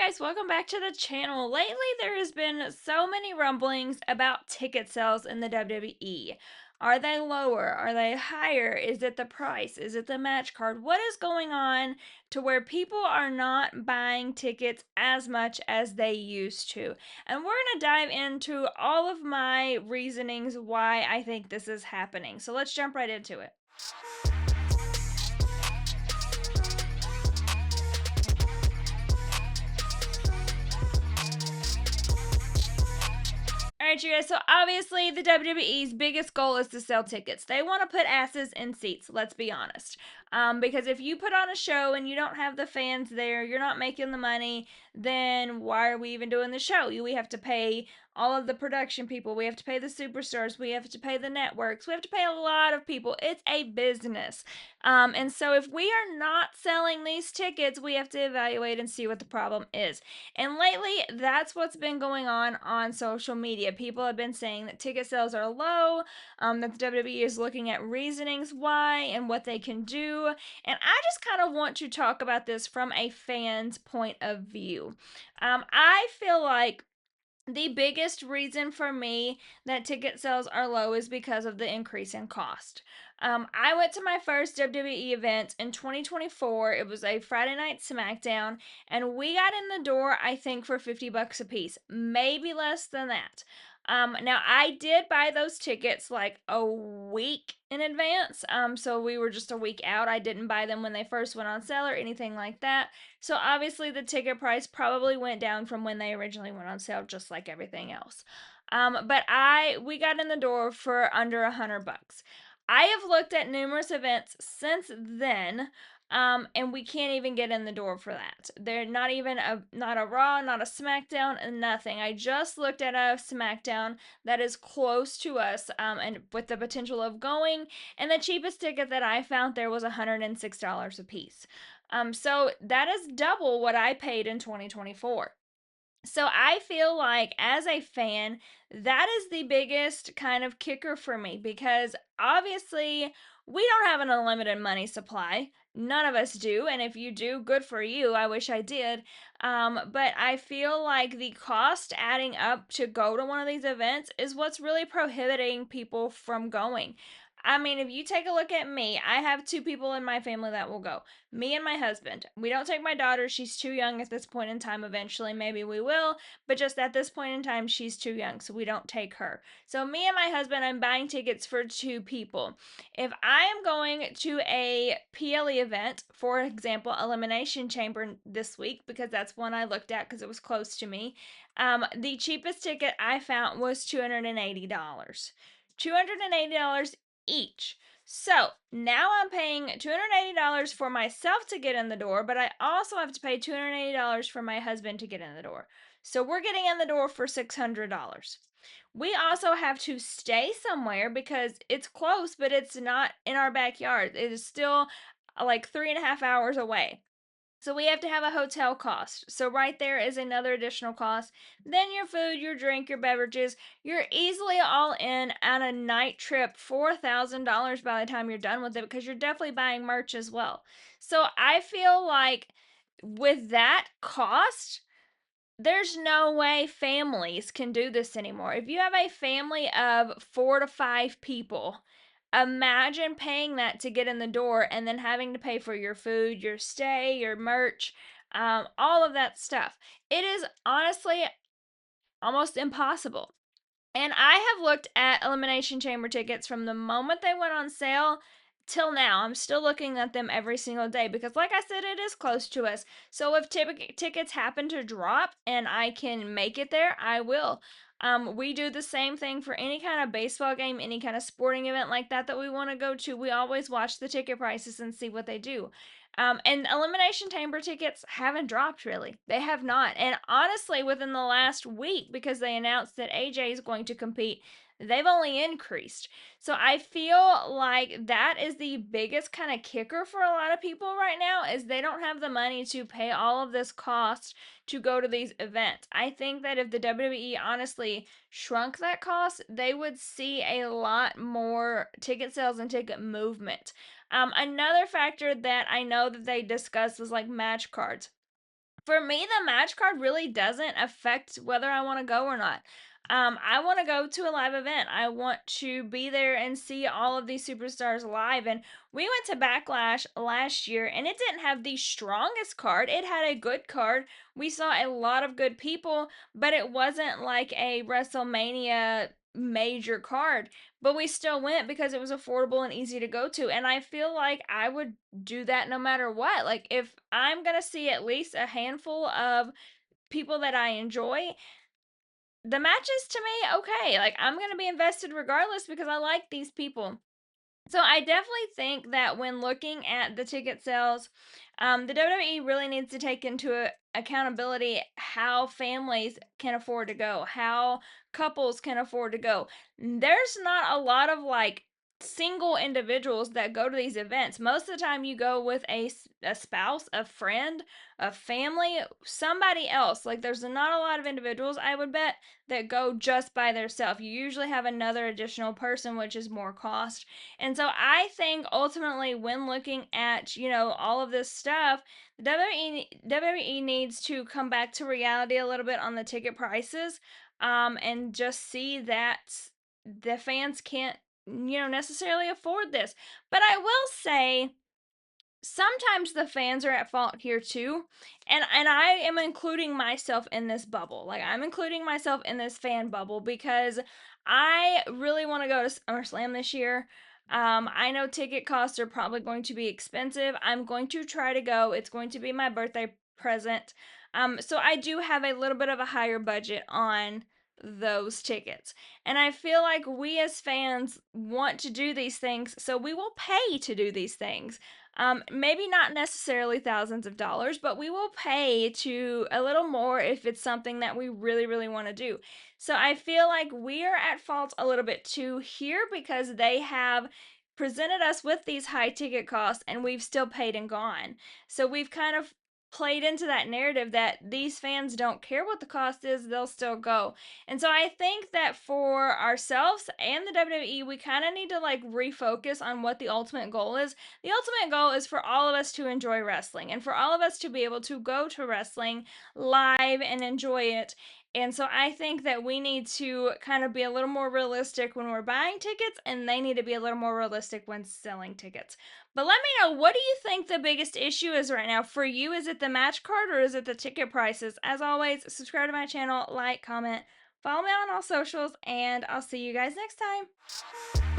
guys, welcome back to the channel. Lately, there has been so many rumblings about ticket sales in the WWE. Are they lower? Are they higher? Is it the price? Is it the match card? What is going on to where people are not buying tickets as much as they used to? And we're going to dive into all of my reasonings why I think this is happening. So let's jump right into it. Alright, you guys, so obviously the WWE's biggest goal is to sell tickets. They want to put asses in seats, let's be honest. Because if you put on a show and you don't have the fans there, you're not making the money, then why are we even doing the show? We have to pay all of the production people, we have to pay the superstars, we have to pay the networks, we have to pay a lot of people. It's a business. And so if we are not selling these tickets, we have to evaluate and see what the problem is. And lately, that's what's been going on social media. People have been saying that ticket sales are low, that the WWE is looking at reasonings why and what they can do. And I just kind of want to talk about this from a fan's point of view. I feel like the biggest reason for me that ticket sales are low is because of the increase in cost. I went to my first WWE event in 2024. It was a Friday night Smackdown, and we got in the door, I think, for $50 a piece, maybe less than that. Now I did buy those tickets like a week in advance. So we were just a week out. I didn't buy them when they first went on sale or anything like that. So obviously the ticket price probably went down from when they originally went on sale, just like everything else. But we got in the door for under $100. I have looked at numerous events since then, and we can't even get in the door for that. They're not a Raw, not a Smackdown, and nothing. I just looked at a Smackdown that is close to us, and with the potential of going, and the cheapest ticket that I found there was $106 a piece. So that is double what I paid in 2024. So I feel like as a fan, that is the biggest kind of kicker for me because obviously we don't have an unlimited money supply. None of us do. And if you do, good for you. I wish I did. But I feel like the cost adding up to go to one of these events is what's really prohibiting people from going. I mean, if you take a look at me, I have two people in my family that will go. Me and my husband. We don't take my daughter. She's too young at this point in time. Eventually, maybe we will, but just at this point in time, she's too young, so we don't take her. So, me and my husband, I'm buying tickets for two people. If I am going to a PLE event, for example, Elimination Chamber this week, because that's one I looked at because it was close to me, the cheapest ticket I found was $280. $280 each. So now I'm paying $280 for myself to get in the door, but I also have to pay $280 for my husband to get in the door. So we're getting in the door for $600. We also have to stay somewhere because it's close, but it's not in our backyard. It is still like 3.5 hours away. So we have to have a hotel cost. So right there is another additional cost. Then your food, your drink, your beverages. You're easily all in on a night trip, $4,000 by the time you're done with it because you're definitely buying merch as well. So I feel like with that cost, there's no way families can do this anymore. If you have a family of 4 to 5 people, imagine paying that to get in the door and then having to pay for your food, your stay, your merch, all of that stuff. It is honestly almost impossible. And I have looked at Elimination Chamber tickets from the moment they went on sale till now. I'm still looking at them every single day because, like I said, it is close to us. So if tickets happen to drop and I can make it there, I will. We do the same thing for any kind of baseball game, any kind of sporting event like that we want to go to. We always watch the ticket prices and see what they do. And Elimination Chamber tickets haven't dropped really. They have not. And honestly, within the last week, because they announced that AJ is going to compete, they've only increased. So I feel like that is the biggest kind of kicker for a lot of people right now is they don't have the money to pay all of this cost to go to these events. I think that if the WWE honestly shrunk that cost, they would see a lot more ticket sales and ticket movement. Another factor that I know that they discussed was like match cards. For me, the match card really doesn't affect whether I want to go or not. I want to go to a live event. I want to be there and see all of these superstars live. And we went to Backlash last year, and it didn't have the strongest card. It had a good card. We saw a lot of good people, but it wasn't like a WrestleMania major card. But we still went because it was affordable and easy to go to. And I feel like I would do that no matter what. Like, if I'm going to see at least a handful of people that I enjoy, the matches to me, okay. Like, I'm going to be invested regardless because I like these people. So I definitely think that when looking at the ticket sales, the WWE really needs to take into accountability how families can afford to go, how couples can afford to go. There's not a lot of like single individuals that go to these events. Most of the time, you go with a spouse, a friend, a family, somebody else. Like, there's not a lot of individuals, I would bet, that go just by themselves. You usually have another additional person, which is more cost. And so I think ultimately, when looking at, all of this stuff, the WWE needs to come back to reality a little bit on the ticket prices, and just see that the fans can't, necessarily afford this. But I will say, sometimes the fans are at fault here too, and I am including myself in this bubble. Like, I'm including myself in this fan bubble because I really want to go to SummerSlam this year. I know ticket costs are probably going to be expensive. I'm going to try to go. It's going to be my birthday present. So I do have a little bit of a higher budget on those tickets. And I feel like we as fans want to do these things, so we will pay to do these things. Maybe not necessarily thousands of dollars, but we will pay to a little more if it's something that we really, really want to do. So I feel like we are at fault a little bit too here because they have presented us with these high ticket costs and we've still paid and gone. So we've kind of played into that narrative that these fans don't care what the cost is, they'll still go. And so I think that for ourselves and the WWE, we kind of need to like refocus on what the ultimate goal is. The ultimate goal is for all of us to enjoy wrestling and for all of us to be able to go to wrestling live and enjoy it. And so I think that we need to kind of be a little more realistic when we're buying tickets, and they need to be a little more realistic when selling tickets. But let me know, what do you think the biggest issue is right now for you? Is it the match card or is it the ticket prices? As always, subscribe to my channel, like, comment, follow me on all socials, and I'll see you guys next time.